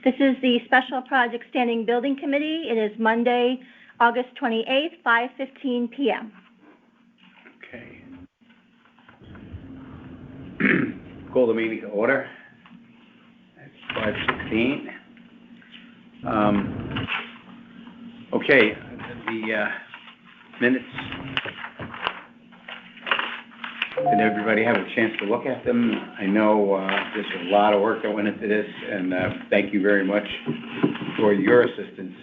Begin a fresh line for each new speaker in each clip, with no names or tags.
This is the Special Project Standing Building Committee. It is Monday, August 28th, 5:15 p.m.
Okay. Call the meeting to order. It's 5:16. Okay, the minutes. Did everybody have a chance to look at them? I know there's a lot of work that went into this, and thank you very much for your assistance.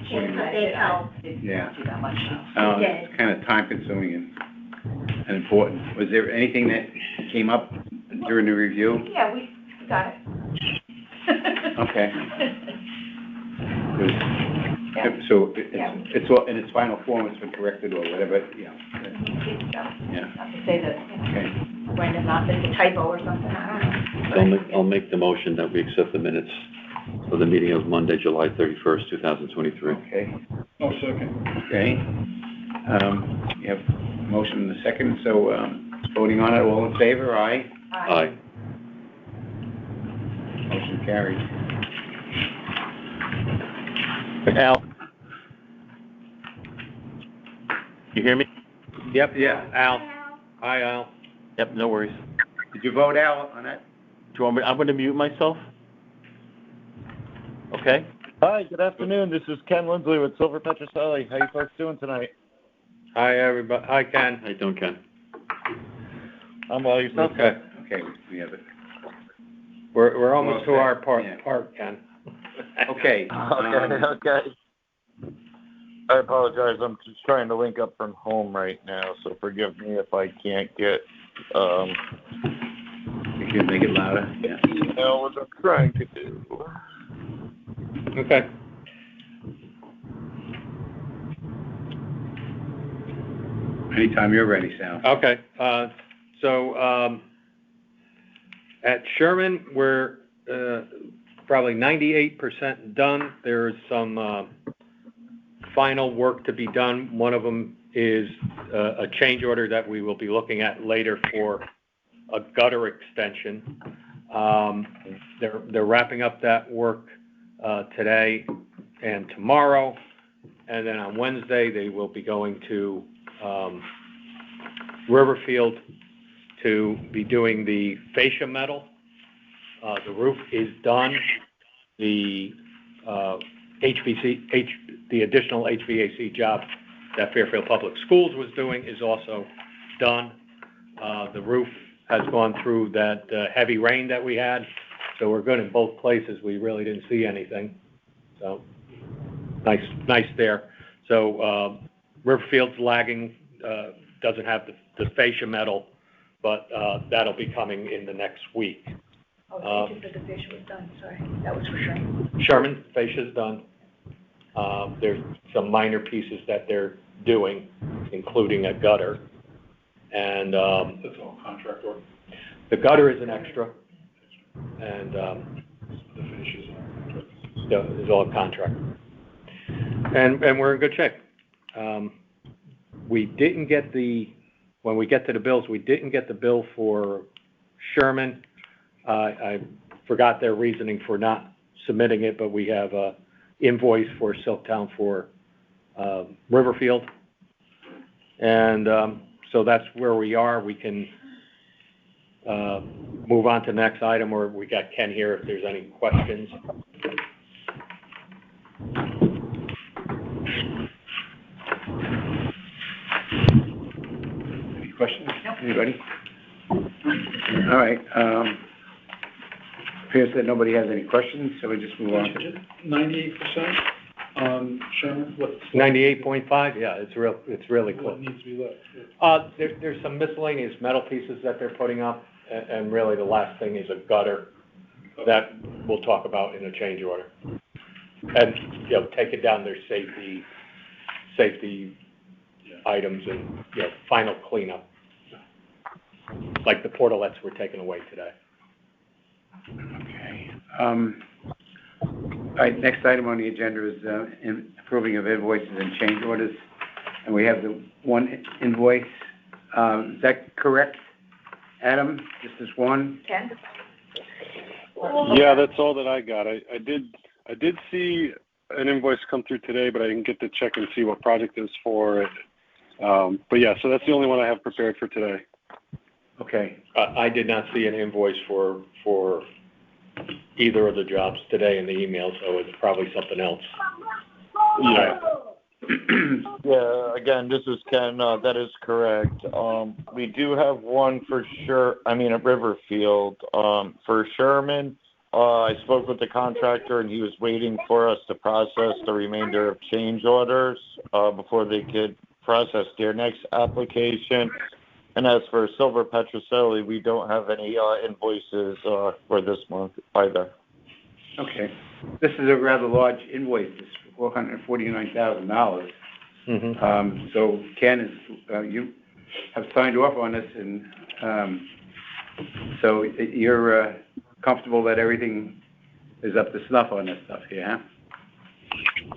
Yeah. It's kind of time-consuming and important. Was there anything that came up during the review?
Yeah, we got it.
Okay. So it's all in its final form. It's been corrected or whatever. Yeah.
Yeah. Not to say that might have not been a typo or something. I don't know.
I'll make the motion that we accept the minutes for the meeting of Monday, July 31st, 2023.
Okay.
Oh, second.
Okay. You have a motion in the second, so voting on it, all in favor, aye?
Aye.
Motion carried.
Al? You hear me?
Yep, yeah.
Al? Hi, Al. Yep, no worries.
Did you vote, Al, on that?
Do you want me, I'm going to mute myself. Okay?
Hi, good afternoon. This is Ken Lindsley with Silver Petroselli. How you folks doing tonight?
Hi, everybody. Hi, Ken.
How you doing, Ken?
I'm well. Yourself?
Okay.
Okay, we have it.
We're almost to our part, Ken.
Okay.
Okay. I apologize. I'm just trying to link up from home right now, so forgive me if I can't get
You can make it louder. Yeah.
email what I'm trying to do.
Okay.
Anytime you're ready, Sal.
Okay. So at Sherman, we're probably 98% done. There's some final work to be done. One of them is a change order that we will be looking at later for a gutter extension. They're wrapping up that work today and tomorrow, and then on Wednesday they will be going to Riverfield to be doing the fascia metal. The roof is done. The the additional HVAC job that Fairfield Public Schools was doing is also done. The roof has gone through that heavy rain that we had, so we're good in both places. We really didn't see anything, so nice there. So Riverfield's lagging, doesn't have the fascia metal, but that'll be coming in the next week.
Oh, you said the fascia was done. Sorry, that was for Sherman.
Sherman, fascia's done. There's some minor pieces that they're doing, including a gutter. And
That's all contract work.
the gutter is an extra, and
The finish is
is all contract. And we're in good shape. We didn't get when we get to the bills, we didn't get the bill for Sherman. I forgot their reasoning for not submitting it, but we have a invoice for Silktown for Riverfield. And so that's where we are. We can move on to the next item, or we got Ken here if there's any questions.
Any questions? Anybody? All right. Appears that nobody has any questions, so we just move on.
98% on Sherman.
98.5. Yeah, it's really close.
What needs to be left?
There's some miscellaneous metal pieces that they're putting up, and really the last thing is a gutter that we'll talk about in a change order. And take it down their safety items and final cleanup, like the portalets were taken away today.
Okay. All right, next item on the agenda is approving of invoices and change orders. And we have the one invoice. Is that correct, Adam? Just this one?
Ken?
Yeah, that's all that I got. I did see an invoice come through today, but I didn't get to check and see what project it was for. But yeah, so that's the only one I have prepared for today.
Okay,
I did not see an invoice for either of the jobs today in the email, so it's probably something else.
Yeah.
Yeah, again, this is Ken. That is correct. We do have one for at Riverfield. For Sherman, I spoke with the contractor and he was waiting for us to process the remainder of change orders before they could process their next application. And as for Silver Petrocelli, we don't have any invoices for this month either.
okay. This is a rather large invoice, it's $449,000.
Mm-hmm.
So Ken, you have signed off on this, and so you're comfortable that everything is up to snuff on this stuff here, huh?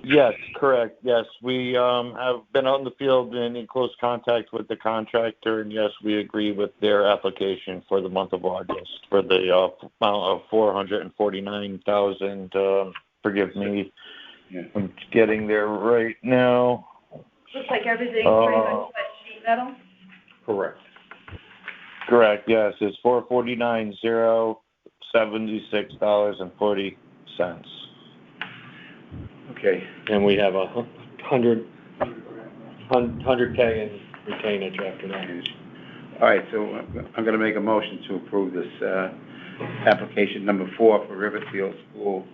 Yes, correct. Yes, we have been out in the field and in close contact with the contractor, and yes, we agree with their application for the month of August for the amount of $449,000. Forgive me, I'm getting there right now.
Looks like everything's pretty much sheet metal.
Correct.
Correct. Yes, it's $449,076.40.
Okay.
And we have 100K in retainage after that.
All right, so I'm going to make a motion to approve this application number 4 for Riverfield School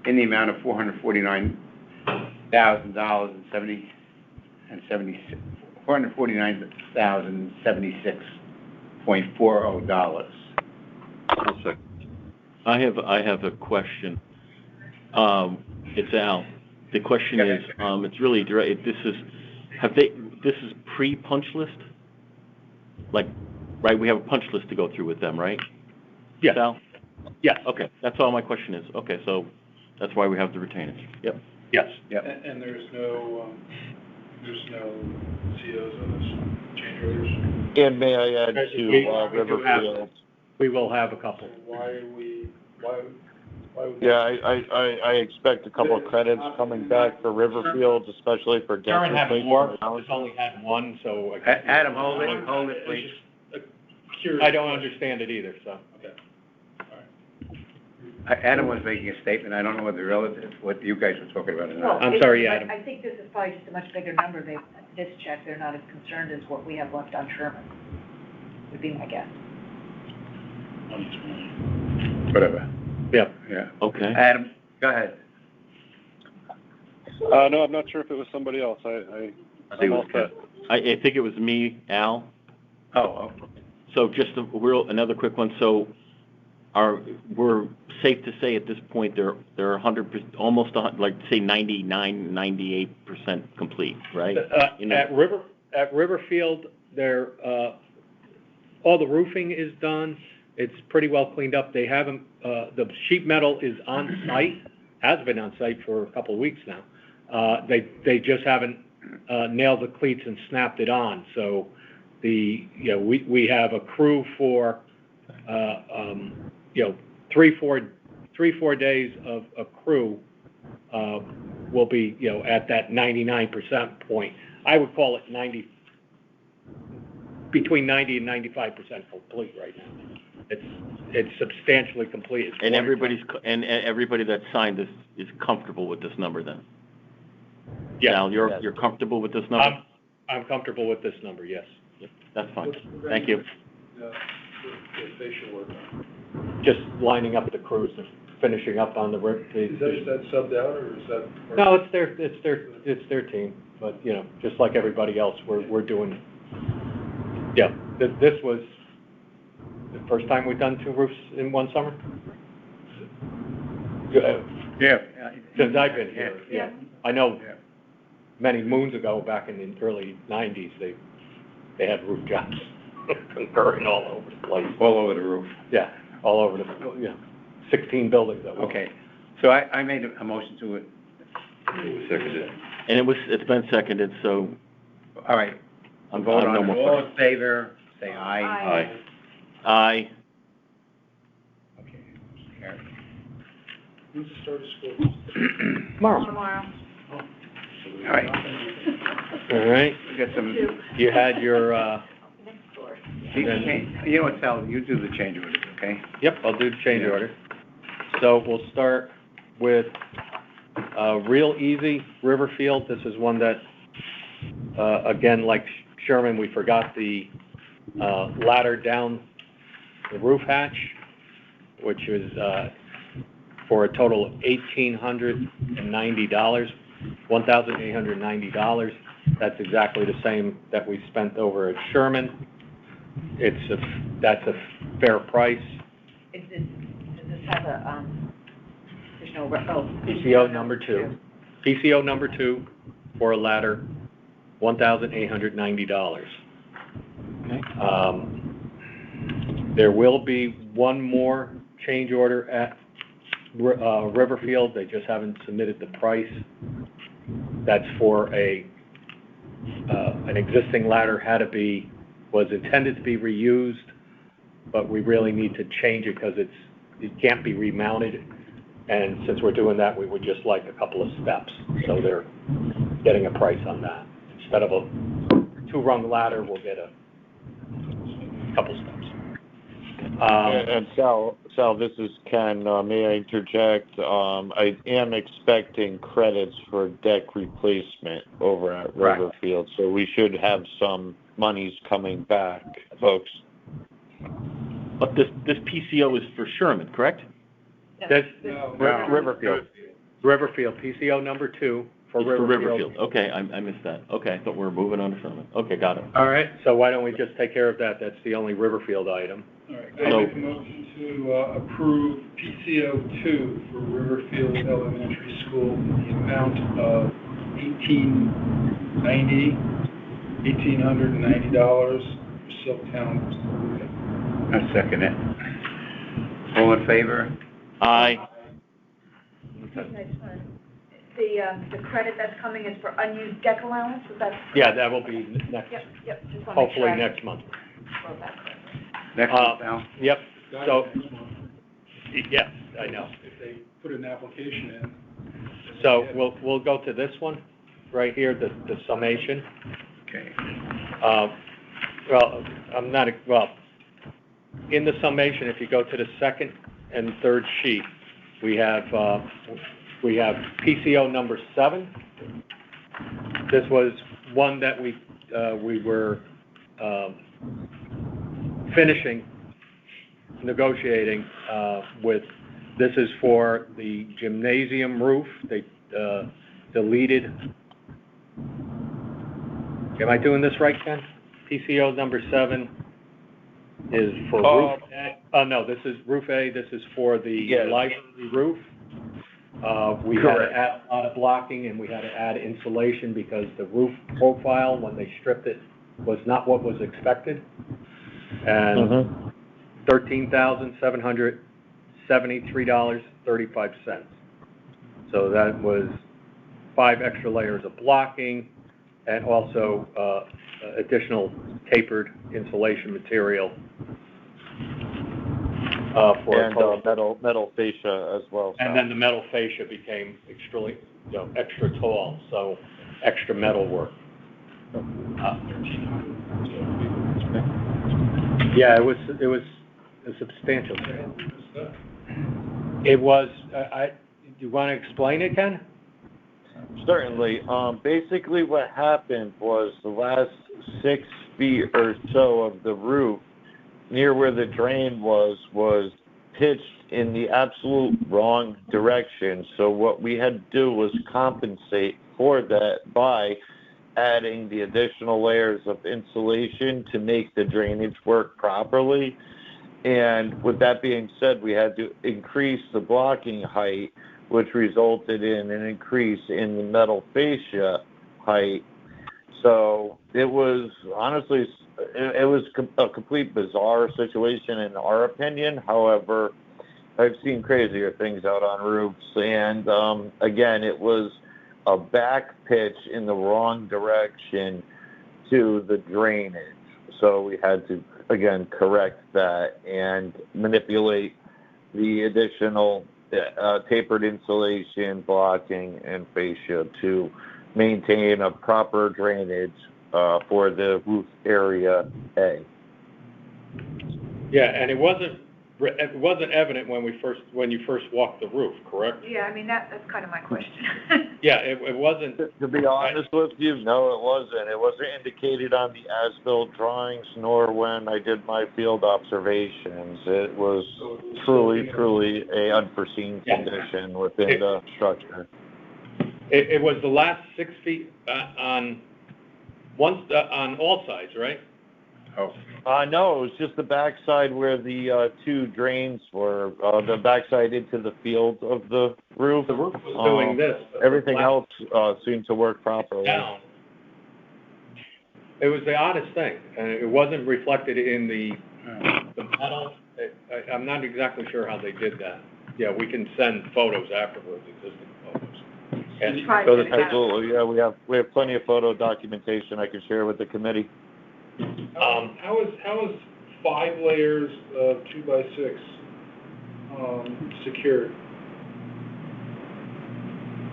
in the amount of $449,076.40.
One second. I have a question. It's Al. The question is, it's really direct. This is pre-punch list? Like, right, we have a punch list to go through with them, right?
Yes.
Al?
Yes.
Okay, that's all my question is. Okay, so that's why we have the retainage. Yep.
Yes.
Yep.
And there's no COs on this change orders?
And may I add to Riverfield?
We will have a couple.
Why would?
Yeah, I expect a couple of credits coming back for Riverfield, especially for debt
Karen had
replacement.
more, just only had one, so.
Adam, hold it, please.
I don't understand it either, so.
Okay.
Adam was making a statement, I don't know whether relative, what you guys were talking about or not.
I'm sorry, Adam.
I think this is probably just a much bigger number. This check, they're not as concerned as what we have left on Sherman, would be my guess.
Whatever.
Yeah.
Yeah.
Okay.
Adam, go ahead.
No, I'm not sure if it was somebody else. I'm all set.
I think it was me, Al.
Oh,
So just another quick one. So we're safe to say at this point they're 100%, almost like say 98% complete, right?
At Riverfield, all the roofing is done. It's pretty well cleaned up. They haven't, the sheet metal is on site, has been on site for a couple of weeks now. They just haven't nailed the cleats and snapped it on. So we have a crew for 3-4 days of a crew will be at that 99% point. I would call it between 90 and 95% complete right now. It's substantially complete.
And everybody that signed this is comfortable with this number then?
Yeah.
Al, you're comfortable with this number?
I'm comfortable with this number, yes.
That's fine. Thank you.
The facial work.
Just lining up the crews and finishing up on the work.
Is that subbed out, or is that?
No, it's their team, but just like everybody else, we're doing. Yeah, this was the first time we've done 2 roofs in one summer.
yeah.
Since I've been here.
Yeah.
I know many moons ago, back in the early 90s, they had roof jobs occurring all over the place.
All over the roof.
Yeah, all over 16 buildings that way.
Okay, so I made a motion to it.
Seconded. And it's been seconded, so.
All right,
I'm
vote
no
on it.
more
All in favor, say aye.
Aye.
Okay, carry.
When's the start of school?
Tomorrow.
Tomorrow.
All right,
All right.
we got some,
You had your,
Next door.
you know what, Sal, you do the change orders, okay?
yep, I'll do the change
Yeah.
order. So we'll start with, Real Easy Riverfield. This is one that, again, like Sherman, we forgot the, ladder down the roof hatch, which was, for a total of $1,890, $1,890. That's exactly the same that we spent over at Sherman. That's a fair price.
Does this have a, there's no,
PCO number 2. PCO number 2 for a ladder, $1,890.
Okay.
There will be one more change order at Riverfield. They just haven't submitted the price. That's for an existing ladder was intended to be reused, but we really need to change it because it can't be remounted. And since we're doing that, we would just like a couple of steps. So they're getting a price on that. Instead of a 2-rung ladder, we'll get a couple steps.
And Sal, this is Ken. May I interject? I am expecting credits for deck replacement over at
Right.
Riverfield, so we should have some monies coming back, folks.
But this PCO is for Sherman, correct?
That's
No.
Riverfield.
Riverfield, PCO number 2 for
It's for
Riverfield.
Riverfield. Okay, I missed that. Okay, I thought we were moving on to Sherman. Okay, got it.
All right, so why don't we just take care of that? That's the only Riverfield item.
All right, I make a motion to approve PCO 2 for Riverfield Elementary School in the amount of $1,890 for Silktown.
I second it. All in favor?
Aye.
The credit that's coming is for unused deck allowance, is that?
Yeah, that will be next,
Yep, just want to make sure.
hopefully next month.
Wrote that correctly.
Next one, Sal.
Yep,
Got
so,
it next month.
yes, I know.
If they put an application in.
So we'll go to this one, right here, the summation.
Okay.
In the summation, if you go to the second and third sheet, we have PCO number 7. This was one that we were finishing negotiating with. This is for the gymnasium roof. They deleted. Am I doing this right, Ken? PCO number 7 is for roof A. No, this is roof A. This is for the library roof. We had to add a lot of blocking and we had to add insulation because the roof profile, when they stripped it, was not what was expected. And $13,773.35. So that was 5 extra layers of blocking and also additional tapered insulation material for a total.
Metal fascia as well.
And then the metal fascia became extra tall, so extra metal work. Yeah, it was a substantial sale. It was. Do you want to explain it, Ken?
Certainly. Basically, what happened was the last 6 feet or so of the roof, near where the drain was pitched in the absolute wrong direction. So what we had to do was compensate for that by adding the additional layers of insulation to make the drainage work properly. And with that being said, we had to increase the blocking height, which resulted in an increase in the metal fascia height. So it was honestly, it was a complete bizarre situation in our opinion. However, I've seen crazier things out on roofs. And again, it was a back pitch in the wrong direction to the drainage. So we had to, again, correct that and manipulate the additional tapered insulation, blocking, and fascia to maintain a proper drainage for the roof area A.
Yeah, and it wasn't evident when you first walked the roof, correct?
Yeah, I mean, that's kind of my question.
Yeah, it wasn't.
To be honest with you, no, it wasn't. It wasn't indicated on the as-built drawings, nor when I did my field observations. It was truly a unforeseen condition within the structure.
It was the last 6 feet on all sides, right?
Oh,
No, it was just the backside where the two drains were, the backside into the field of the roof.
The roof was doing this. but
Everything
the
else seemed to work properly.
down. It was the oddest thing, and it wasn't reflected in the metal. I'm not exactly sure how they did that. Yeah, we can send photos afterwards, existing photos. And
Try to-
Absolutely, yeah, we have plenty of photo documentation I can share with the committee.
How is 5 layers of 2x6 secured?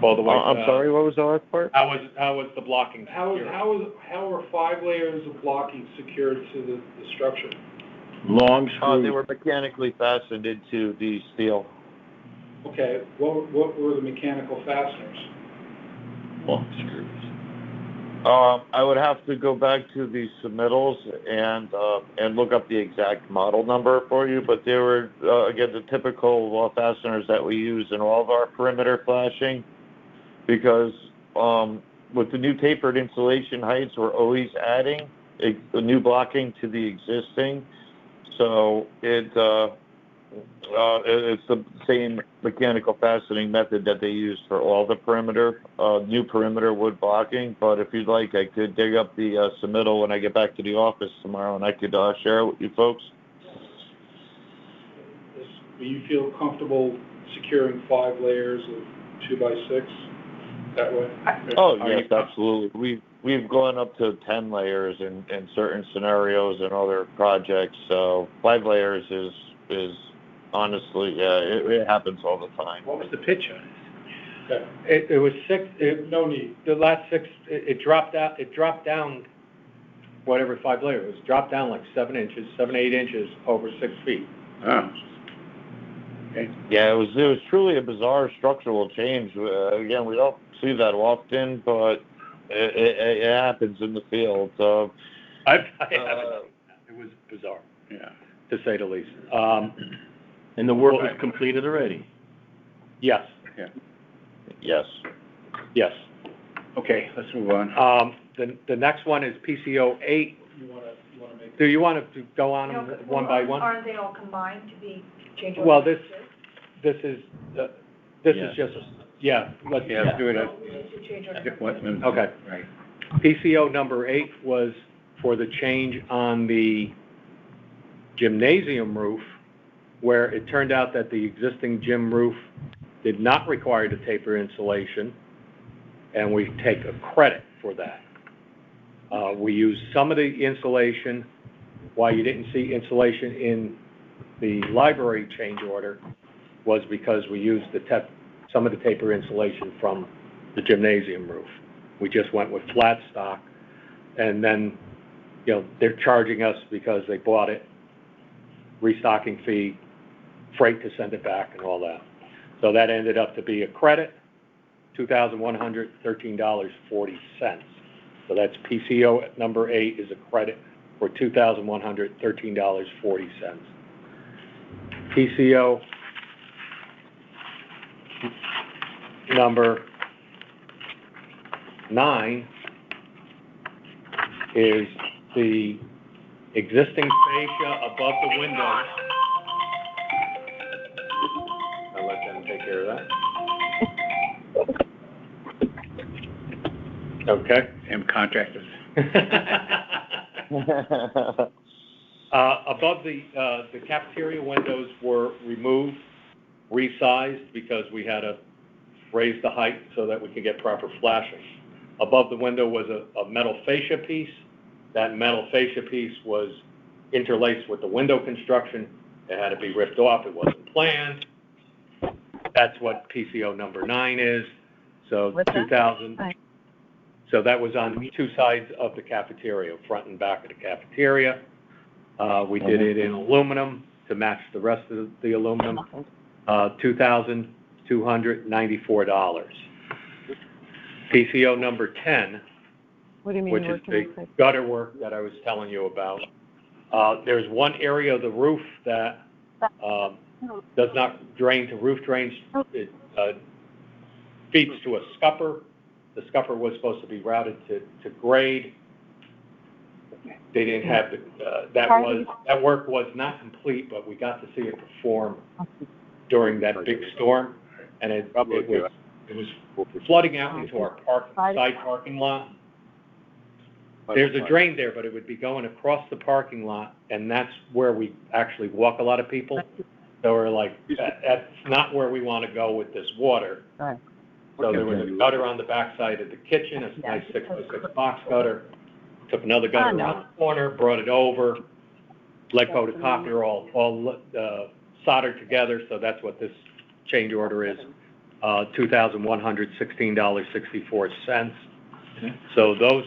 all the way.
I'm sorry, what was the last part?
How was the blocking?
How
secured?
are 5 layers of blocking secured to the structure?
Long
They
screw,
were mechanically fastened into the steel.
Okay, what were the mechanical fasteners?
long screws.
I would have to go back to the submittals and look up the exact model number for you, but they were, again, the typical fasteners that we use in all of our perimeter flashing, because with the new tapered insulation heights, we're always adding a new blocking to the existing, so it's the same mechanical fastening method that they use for all the perimeter, new perimeter wood blocking. But if you'd like, I could dig up the submittal when I get back to the office tomorrow, and I could share it with you folks.
Do you feel comfortable securing 5 layers of 2x6 that way?
Oh, yes, absolutely. We've gone up to 10 layers in certain scenarios and other projects, so 5 layers is honestly, yeah, it happens all the time.
what was the pitch on it?
Okay.
It was 6.
No need.
The last 6. It dropped out. It dropped down. Whatever 5 layers. It was dropped down like 7 inches, 7-8 inches over 6 feet.
Oh. Okay.
Yeah, it was truly a bizarre structural change. Again, we don't see that often, but it happens in the field. So,
I haven't. It was bizarre,
Yeah.
to say the least.
And the work was completed already?
Yes.
yes.
Yes.
Okay, let's move on.
The next one is PCO 8.
You wanna make?
Do you want to go on
No,
them one by one?
Aren't they all combined to be changed?
Well, this is
Yeah.
just, yeah, let's,
Yeah, let's do it.
We need to change our.
Okay.
Right.
PCO number 8 was for the change on the gymnasium roof, where it turned out that the existing gym roof did not require the taper insulation, and we take a credit for that. We used some of the insulation. Why you didn't see insulation in the library change order was because we used some of the taper insulation from the gymnasium roof. We just went with flat stock, and then, they're charging us because they bought it, restocking fee, freight to send it back, and all that. So that ended up to be a credit, $2,113.40. So that's PCO number 8 is a credit for $2,113.40. PCO number 9 is the existing fascia above the windows. I'll let them take care of that. Okay.
Same contractors.
Above the cafeteria windows were removed, resized, because we had to raise the height so that we could get proper flashing. Above the window was a metal fascia piece. That metal fascia piece was interlaced with the window construction. It had to be ripped off. It wasn't planned. That's what PCO number 9 is. So
What's that?
2,000.
Hi.
So that was on two sides of the cafeteria, front and back of the cafeteria. We did it in aluminum to match the rest of the aluminum. $2,294. PCO number 10,
What do you mean
which
you're
is
working
the
with?
gutter work that I was telling you about. There's one area of the roof that does not drain to roof drains. It feeds to a scupper. The scupper was supposed to be routed to grade. They didn't have that work was not complete, but we got to see it perform during that big storm, and it was flooding out into our side parking lot. There's a drain there, but it would be going across the parking lot, and that's where we actually walk a lot of people. So we're like, that's not where we want to go with this water.
Right.
So there was a gutter on the backside of the kitchen, a nice 6x6 box gutter. Took another gutter around the corner, brought it over, let go to copper, all soldered together. So that's what this change order is, $2,116.64. So those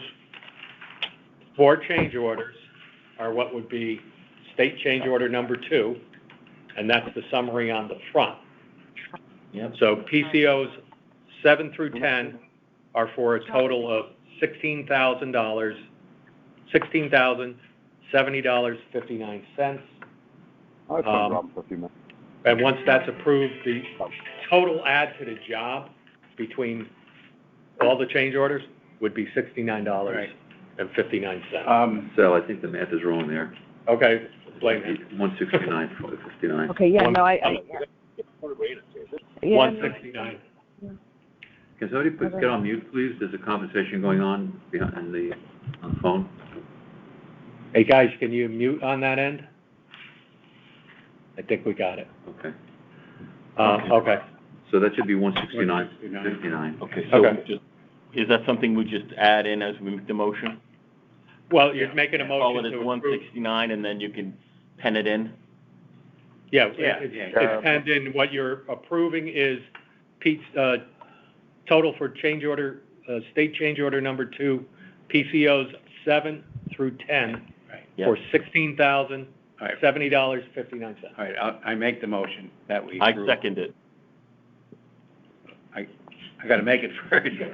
4 change orders are what would be state change order number 2, and that's the summary on the front.
Yep.
So PCOs 7 through 10 are for a total of $16,070.59. And once that's approved, the total add to the job between all the change orders would be $69.59.
Sal, I think the math is wrong there.
Okay, blame me.
169, 59.
Okay, yeah, no, I yeah,
169.
Can somebody please get on mute, please? There's a conversation going on on the phone.
Hey, guys, can you mute on that end? I think we got it.
Okay.
Okay.
So that should be 169.59.
Okay, so
Okay.
is that something we just add in as we make the motion?
Well, you're making a
Call
motion
it as
to approve.
169, and then you can pen it in?
Yeah, it's penned in. What you're approving is Pete's, total for change order, state change order number 2, PCOs 7 through 10 for $16,070.59.
All right, I make the motion that we
I
approve.
second it.
I got to make it first.
You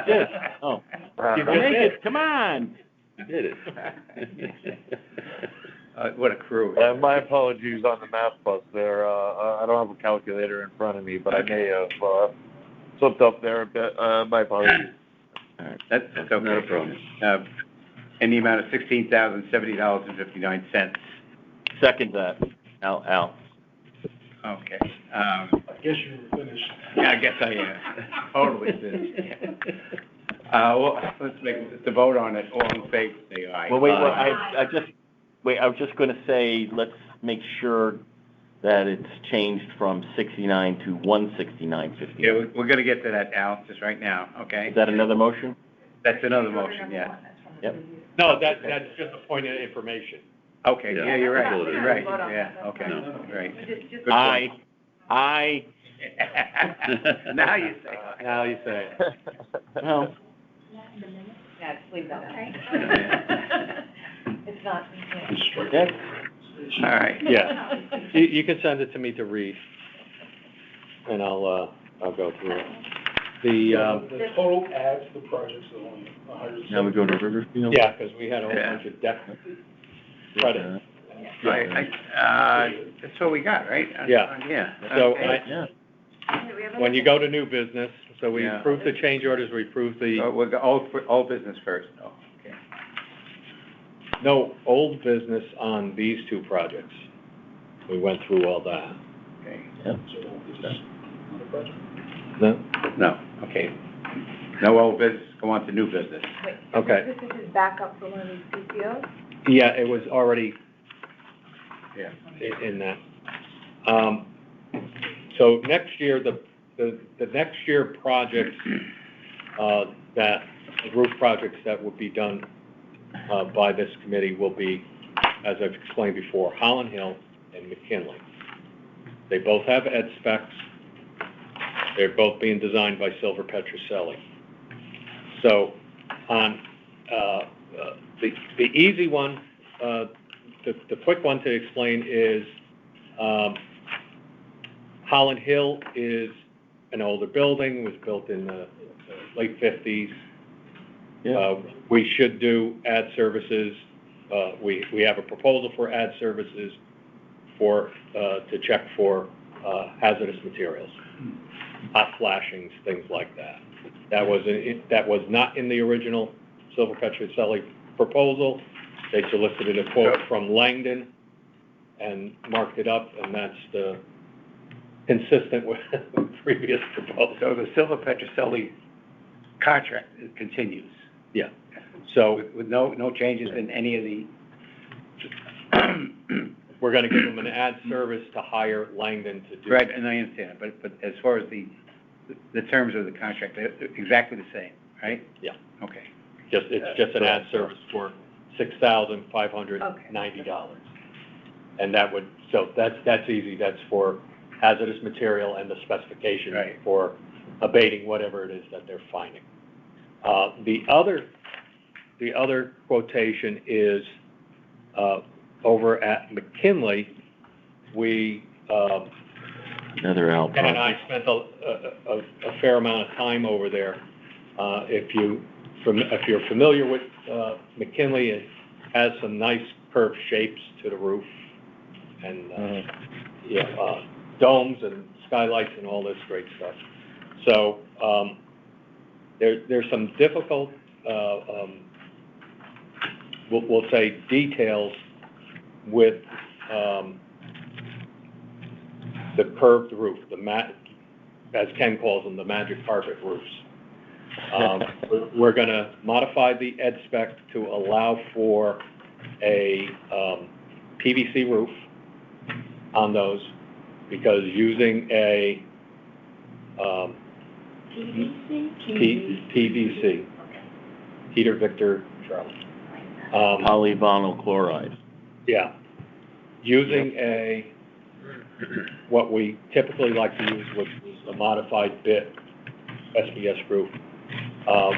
did. Oh.
You just
Make
did.
it, come on.
You did it.
What a crew.
My apologies on the math bus there. I don't have a calculator in front of me, but I may have slipped up there a bit. My apologies.
All right, that's okay.
Not a problem.
In the amount of $16,070.59.
Second that, Al.
Okay.
I guess you were finished.
Yeah, I guess I am. Totally finished. Well, let's make the vote on it. All in favor, say aye.
Well, I was just gonna say, let's make sure that it's changed from 69 to 169.50.
Yeah, we're going to get to that, Al, just right now, okay?
Is that another motion?
That's another motion, yeah.
Yep.
No, that's just a point of information.
Okay, yeah, you're right,
absolutely.
you're right, yeah, okay,
No.
right. Good
Aye.
point. Now you say aye.
Now you say it.
Well,
Yeah, just leave that. It's not,
that's,
All right.
Yeah. You can send it to me to read, and I'll go through it. The
total add to the project's only $100.
now we go to Riverfield?
yeah, because we had a whole bunch of debt credit.
That's what we got, right?
Yeah.
Yeah.
So
okay.
Yeah.
when you go to new business, so we
Yeah.
approved the change orders, we approved the,
We'll go old business first. Oh, okay.
no old business on these 2 projects. We went through all that.
Okay.
No?
No, okay. No old business, go on to new business.
wait,
Okay.
this is backup for one of these PCOs?
Yeah, it was already
Yeah.
in that. So next year, the next year projects, that, the roof projects that will be done, by this committee will be, as I've explained before, Holland Hill and McKinley. They both have ed specs. They're both being designed by Silver Petroselli. So on the easy one, the quick one to explain is Holland Hill is an older building, was built in the late 50s.
Yeah.
We should do ad services. We have a proposal for ad services to check for hazardous materials, hot flashings, things like that. That was not in the original Silver Petroselli proposal. They solicited a quote from Langdon and marked it up, and that's consistent with the previous proposal.
So the Silver Petroselli contract continues?
Yeah. So
With no changes in any of the...
we're going to give them an ad service to hire Langdon to do.
Right, and I understand, but as far as the terms of the contract, they're exactly the same, right?
Yeah.
Okay.
It's just an ad service for $6,590. And that's easy. That's for hazardous material and the specification
Right.
for abating whatever it is that they're finding. The other quotation is over at McKinley.
Another Al
Ken and I
project.
spent a fair amount of time over there. If you're familiar with McKinley, it has some nice curved shapes to the roof, and domes and skylights and all this great stuff. So there's some difficult, we'll say, details with the curved roof, as Ken calls them, the magic carpet roofs. We're going to modify the ed spec to allow for a PVC roof on those, because using a PVC, Peter Victor Charlie,
Polyvinyl chloride.
yeah, using what we typically like to use, which is a modified bit SBS roof,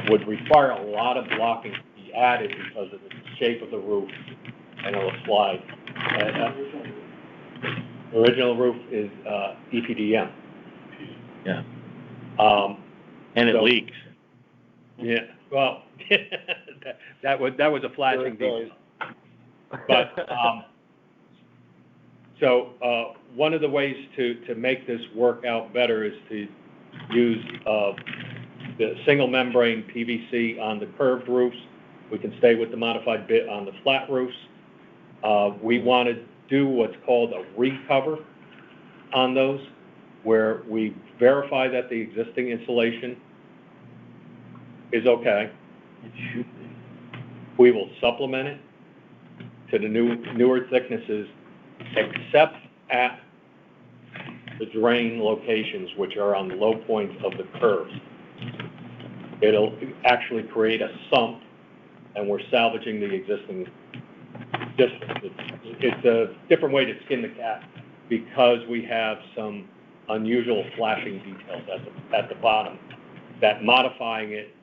would require a lot of blocking to be added because of the shape of the roof, and it'll slide. The original roof is EPDM.
Yeah. And it leaks.
Yeah, well, that was a flashing detail. But, so one of the ways to make this work out better is to use the single membrane PVC on the curved roofs. We can stay with the modified bit on the flat roofs. We want to do what's called a recover on those, where we verify that the existing insulation is okay.
It should be.
We will supplement it to the newer thicknesses, except at the drain locations, which are on the low points of the curves. It'll actually create a sump, and we're salvaging the existing distance. It's a different way to skin the cat, because we have some unusual flashing details at the bottom, that modifying it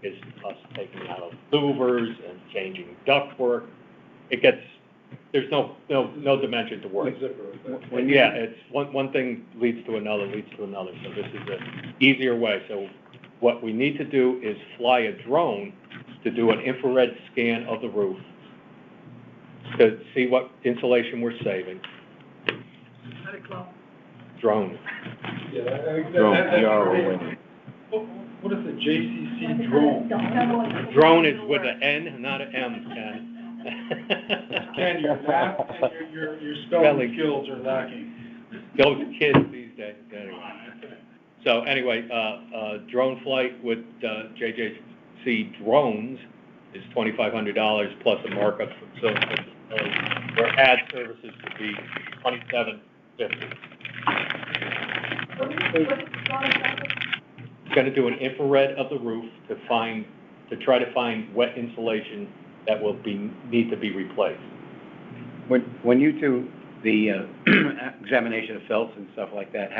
is us taking out louvers and changing ductwork. There's no dimension to work. It's one thing leads to another. So this is an easier way. So what we need to do is fly a drone to do an infrared scan of the roof to see what insulation we're saving. Drone.
Yeah, I think
Drone,
what is the JCC drone?
Drone is with an N, not an M, Ken.
Ken, your math and your spelling skills are lacking.
Those kids these days, anyway. So anyway, drone flight with JJC drones is $2,500 plus a markup. So where ad services would be $2,750. Going to do an infrared of the roof to try to find wet insulation that will need to be replaced.
When you do the examination of felts and stuff like that,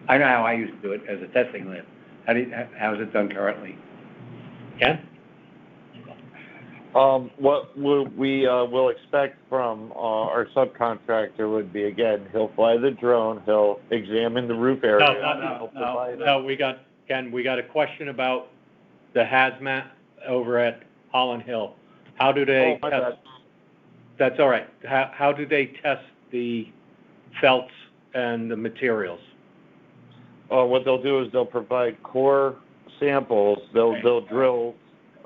I know how I used to do it as a testing lab. How's it done currently?
Ken?
What we will expect from our subcontractor would be, again, he'll fly the drone, he'll examine the roof area.
No, Ken, we got a question about the hazmat over at Holland Hill. How do they test? That's all right. How do they test the felts and the materials?
What they'll do is they'll provide core samples. They'll drill.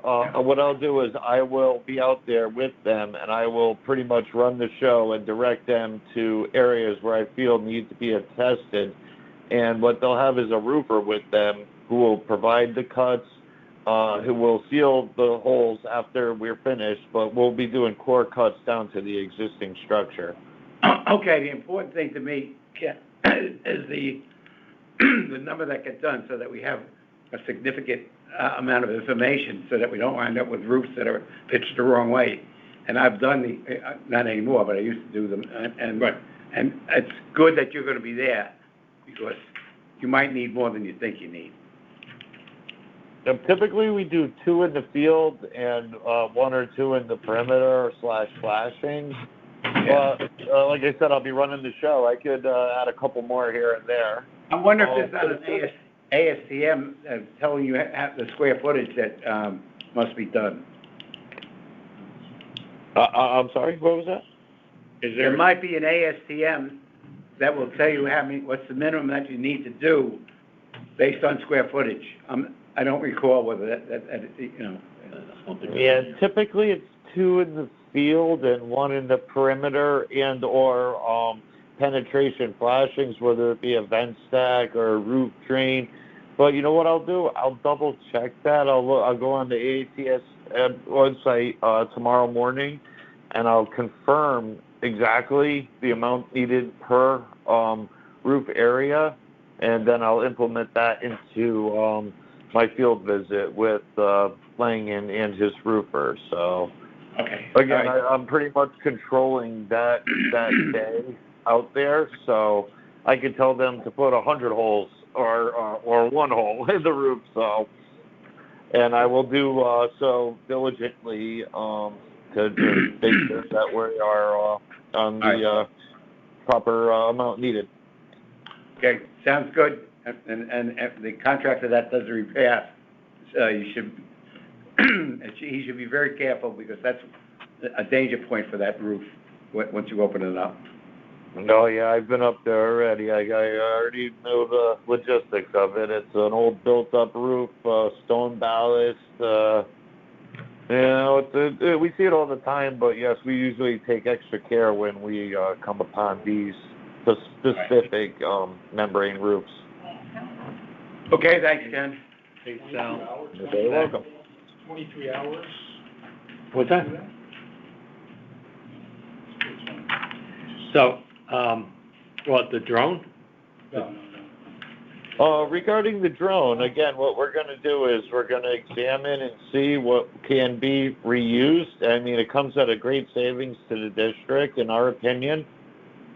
What I'll do is I will be out there with them, and I will pretty much run the show and direct them to areas where I feel need to be attested. And what they'll have is a roofer with them who will provide the cuts, who will seal the holes after we're finished, but we'll be doing core cuts down to the existing structure.
Okay, the important thing to me, Ken, is the number that gets done so that we have a significant amount of information so that we don't wind up with roofs that are pitched the wrong way. And I've done not anymore, but I used to do them. And it's good that you're going to be there because you might need more than you think you need.
Typically, we do 2 in the field and 1 or 2 in the perimeter / flashing. Like I said, I'll be running the show. I could add a couple more here and there.
I wonder if there's not an ASTM telling you the square footage that must be done.
I'm sorry, what was that?
There might be an ASTM that will tell you what's the minimum that you need to do based on square footage. I don't recall whether that you know.
Yeah, typically it's 2 in the field and 1 in the perimeter and or penetration flashings, whether it be a vent stack or a roof drain. But you know what I'll do? I'll double check that. I'll go on the AATS website tomorrow morning, and I'll confirm exactly the amount needed per roof area, and then I'll implement that into my field visit with Langen and his roofer. So
okay.
Again,
right.
I'm pretty much controlling that day out there, so I could tell them to put 100 holes or 1 hole in the roof. So, and I will do so diligently to make sure that we are on the proper amount needed.
Okay, sounds good. And the contractor that does the repair, he should be very careful because that's a danger point for that roof once you open it up.
No, yeah, I've been up there already. I already know the logistics of it. It's an old built-up roof, stone ballast. We see it all the time, but yes, we usually take extra care when we come upon these specific membrane roofs.
Okay, thanks, Ken.
Hey, Sal.
You're very welcome.
23 hours.
What's that? So, the drone?
No.
Regarding the drone, again, what we're going to do is we're going to examine and see what can be reused. I mean, it comes at a great savings to the district, in our opinion,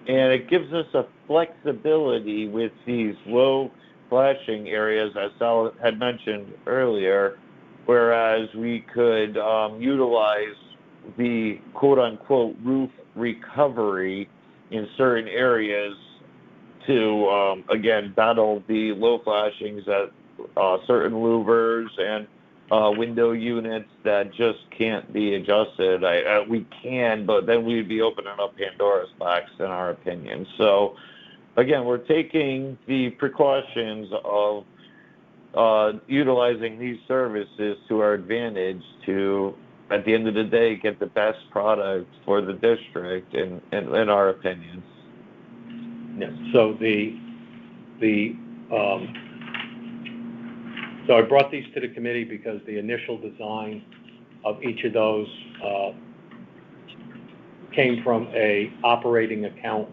and it gives us a flexibility with these low flashing areas, as Sal had mentioned earlier, whereas we could utilize the quote-unquote roof recovery in certain areas to, again, battle the low flashings at certain louvers and window units that just can't be adjusted. We can, but then we'd be opening up Pandora's box, in our opinion. So, again, we're taking the precautions of utilizing these services to our advantage to, at the end of the day, get the best product for the district, in our opinions.
Yes. So so I brought these to the committee because the initial design of each of those came from a operating account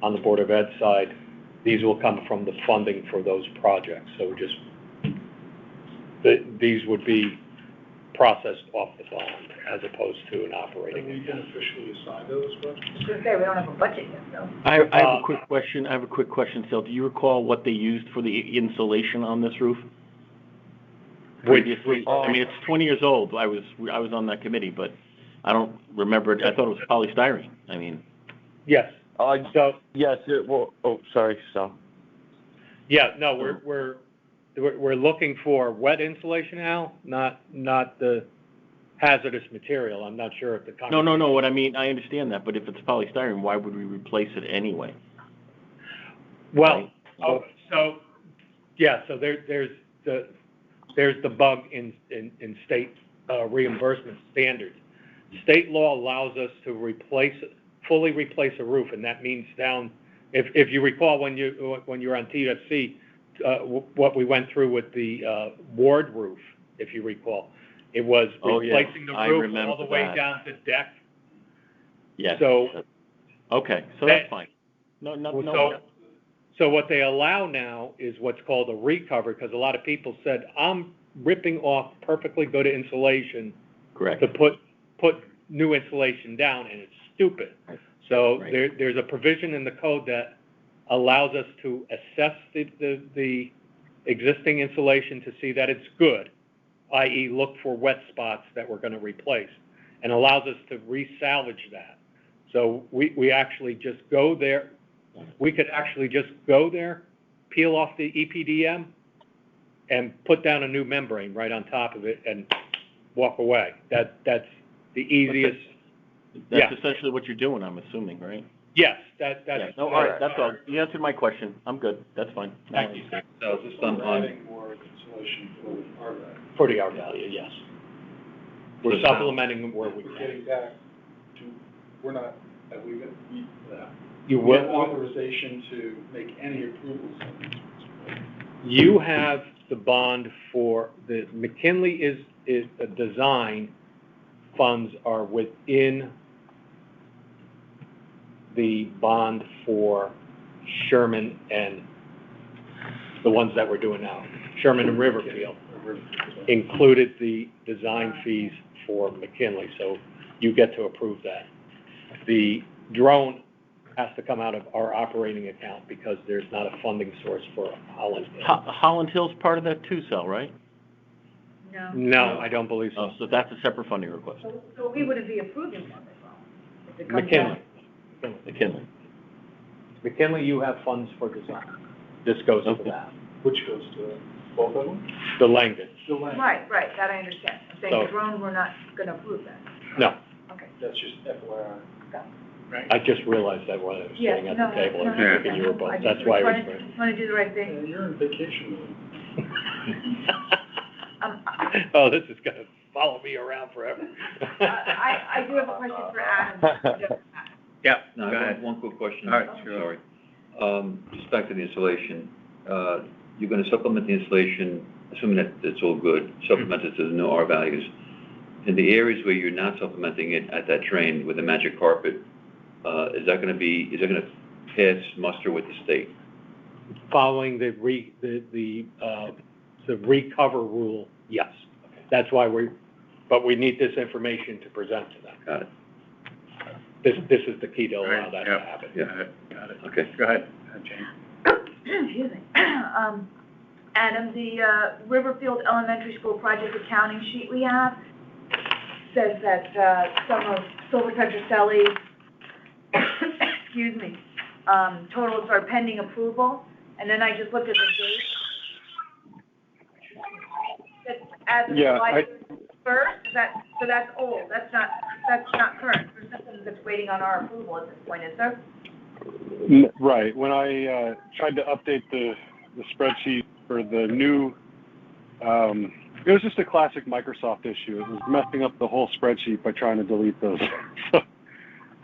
on the Board of Ed side. These will come from the funding for those projects. So these would be processed off the bond as opposed to an operating
Have we
account.
been officially assigned those budgets?
I was gonna say, we don't have a budget yet, though.
I have a quick question, Sal. Do you recall what they used for the insulation on this roof? Previously, I mean, it's 20 years old. I was on that committee, but I don't remember it. I thought it was polystyrene. I mean.
Yes. So,
Yes, sorry, Sal.
yeah, no, we're looking for wet insulation, Al, not the hazardous material. I'm not sure if the.
No, what I mean, I understand that, but if it's polystyrene, why would we replace it anyway?
Well, so there's the bug in state reimbursement standards. State law allows us to fully replace a roof, and that means down. If you recall when you were on TFC, what we went through with the Ward roof, if you recall, it was replacing the roof all the way down to deck.
Yes.
So.
Okay, so that's fine. No.
So what they allow now is what's called a recover, because a lot of people said, I'm ripping off perfectly good insulation.
Correct.
To put new insulation down, and it's stupid. So there's a provision in the code that allows us to assess the existing insulation to see that it's good, i.e. look for wet spots that we're going to replace, and allows us to resalvage that. So we actually just go there. We could actually just go there, peel off the EPDM, and put down a new membrane right on top of it and walk away. That's the easiest.
That's essentially what you're doing, I'm assuming, right?
Yes, that's.
Yeah. No, all right, that's all. You answered my question. I'm good. That's fine.
Thank you.
So is this on,
Adding more insulation for our value.
For the R value, yes. We're supplementing where we
We're
can.
getting back to, we're not, have we got,
You
we have
will.
authorization to make any approvals on these ones, right?
You have the bond for the McKinley is the design funds are within the bond for Sherman and the ones that we're doing now. Sherman and Riverfield included the design fees for McKinley, so you get to approve that. The drone has to come out of our operating account because there's not a funding source for Holland Hill.
Holland Hill's part of that too, Sal, right?
No.
No, I don't believe
Oh,
so.
so that's a separate funding request.
So we wouldn't be approving them as well. if it comes
McKinley.
McKinley.
McKinley, you have funds for design. This goes to
Okay.
that.
Which goes to both of them?
The Langdon.
The land.
Right, that I understand. I'm saying
So-
the drone, we're not gonna approve that.
No,
Okay.
That's just FYI.
I just realized that while I was
Yeah,
sitting at
no,
the table, I
no,
was
no,
thinking you were both.
I
That's
just
why I was.
want to do the right
Yeah,
thing.
you're in vacation mode.
Oh, this is gonna follow me around forever.
I do have a question for Adam.
Yeah,
no,
go
I have
ahead.
one quick question.
All right, sure.
Sorry. Just back to the insulation. You're gonna supplement the insulation, assuming that it's all good, supplement it to the new R values. In the areas where you're not supplementing it at that train with a magic carpet, is that gonna pass muster with the state?
Following the recover rule, yes. That's why but we need this information to present to them.
Got it.
This is the key to allow
Right,
that
yeah.
to happen.
Yeah.
Got it.
Okay.
Go ahead, Jane.
Excuse me. Adam, the Riverfield Elementary School project accounting sheet we have says that some of Silver Petroselli's, excuse me, totals are pending approval, and then I just looked at the date. As of
Yeah,
July 1st, so that's old, that's not current. There's nothing that's waiting on our approval at this point, is there?
Right. When I tried to update the spreadsheet for the new, it was just a classic Microsoft issue. It was messing up the whole spreadsheet by trying to delete those.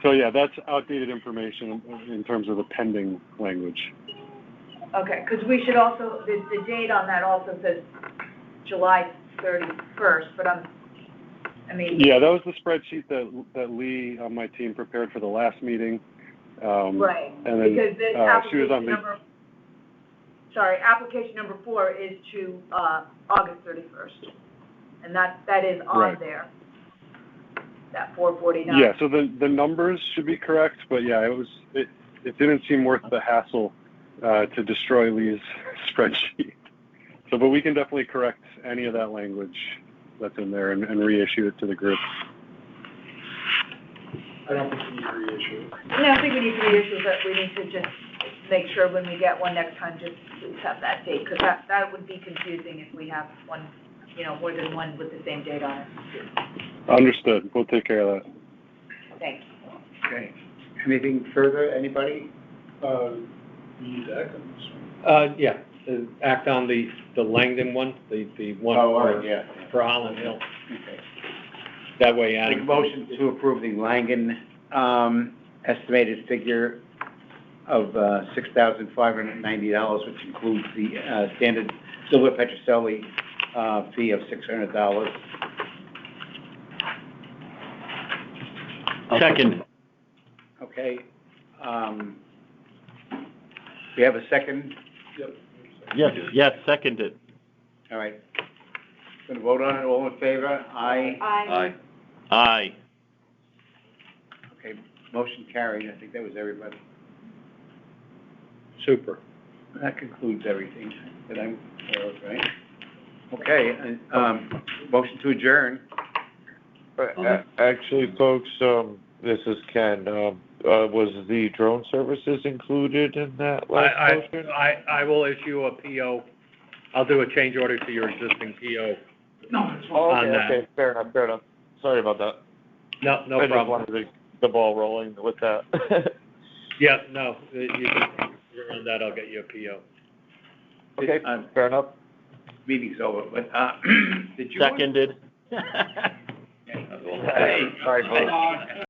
So yeah, that's outdated information in terms of the pending language.
Okay, because we should also, the date on that also says July 31st, but
Yeah, that was the spreadsheet that Lee on my team prepared for the last meeting.
Right,
and then,
because this
she was on
application number 4 is to August 31st. and that is on
Right.
there. That 449.
Yeah, so the numbers should be correct, but yeah, it didn't seem worth the hassle to destroy Lee's spreadsheet. So, but we can definitely correct any of that language that's in there and reissue it to the group.
I don't think you need to reissue it.
No, I don't think we need to reissue, but we need to just make sure when we get one next time, just please have that date, because that would be confusing if we have one, more than one with the same date on it.
Understood. We'll take care of that.
Thank you.
Okay. Anything further, anybody?
You need to act on this one.
Yeah, act on the Langdon one, the one
Oh, all right, yeah.
for Holland Hill.
Okay.
That way,
Make a
Adam.
motion to approve the Langen, estimated figure of, $6,590, which includes the, standard Silver Petroselli, fee of $600.
Second.
Okay, we have a second,
Yes, seconded.
all right. Going to vote on it, all in favor? Aye.
Aye.
Aye.
Okay, motion carried, I think that was everybody.
Super.
That concludes everything that I'm aware of, right? Okay, motion to adjourn.
Actually, folks, this is Ken. Was the drone services included in that last motion?
I will issue a PO. I'll do a change order to your existing PO.
No, it's fine.
Oh,
on that.
okay, fair enough. Sorry about that.
No
I just
problem.
wanted the ball rolling with that.
Yeah, no, you run that, I'll get you a PO.
Okay, fair enough.
Meeting's over, but, did you?
Seconded.
That's all.
Hey.
Sorry, folks.